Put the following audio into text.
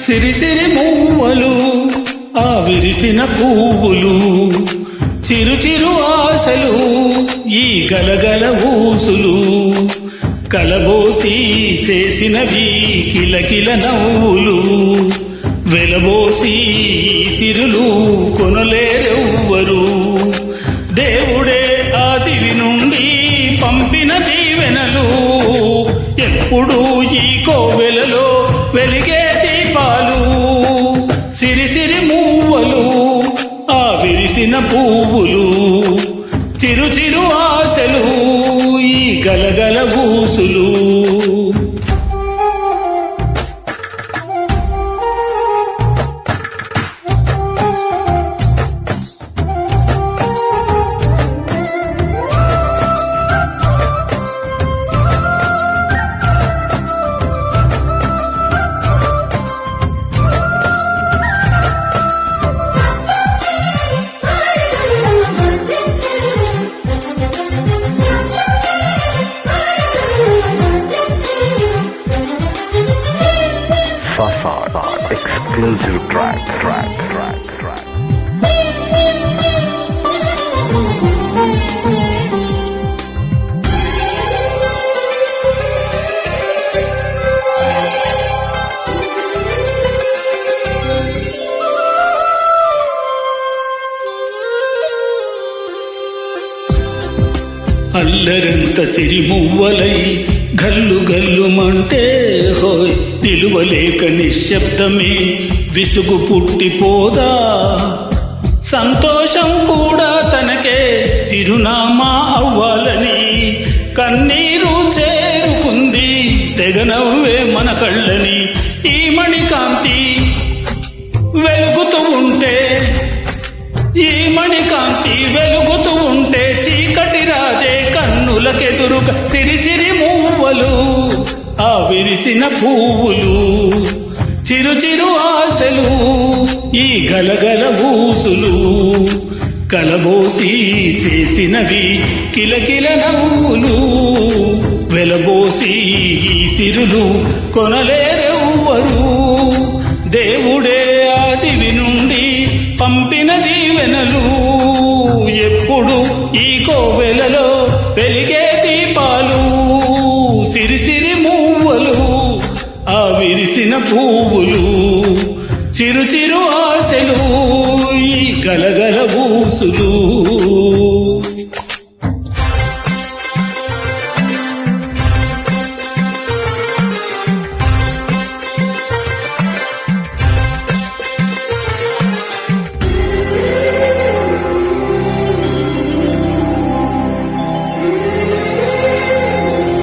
సిరిసిరి మూవలు ఆ విరిసిన పువ్వులు, చిరు చిరు ఆశలు ఈ గలగల ఊసులు, కలబోసి చేసినవి కిలకిల నవ్వులు, వెలబోసి సిరులు కొనలేరెవ్వరు. దేవుడే ఆ దివి నుండి పంపిన దీవెనలు, ఎప్పుడు ఈ కోవెలలో వెలిగే దీపాలు. సిరిసిరి మూవలు ఆ విరిసిన పువ్వులు, చిరు చిరు ఆశలు ఈ గలగల ఊసులు. Exclusive track. అల్లరంత సిరిమువ్వలై గల్లు గల్లుమంటే హోయ్, నిలువలేక నిశ్శబ్దమే విసుగు పుట్టిపోదా. సంతోషం కూడా తనకే చిరునామా అవ్వాలని కన్నీరు చేరుకుంది, తెగనవ్వే మన కళ్ళని. ఈ మణికాంతి వెలుగుతూ ఉంటే, ఈ మణికాంతి వెలుగుతూ ఉంటే చీకటి రాదే కన్నులకెదురుగా. సిరిసిరి మూవలు ఆ విరిసిన పువ్వులు, చిరు చిరు ఆశలు ఈ గలగల ఊసులు, కలబోసి చేసినవి కిలకిల నవ్వులు, వెలబోసి ఈ సిరులు కొనలేరెవ్వరు. దేవుడే ఆ దివి నుండి పంపిన దీవెనలు, ఎప్పుడు ఈ కోవెలలో వెలిగే దీపాలు. సిరిసిరి మూవలు ఆ విరిసిన పువ్వులు, చిరు చిరు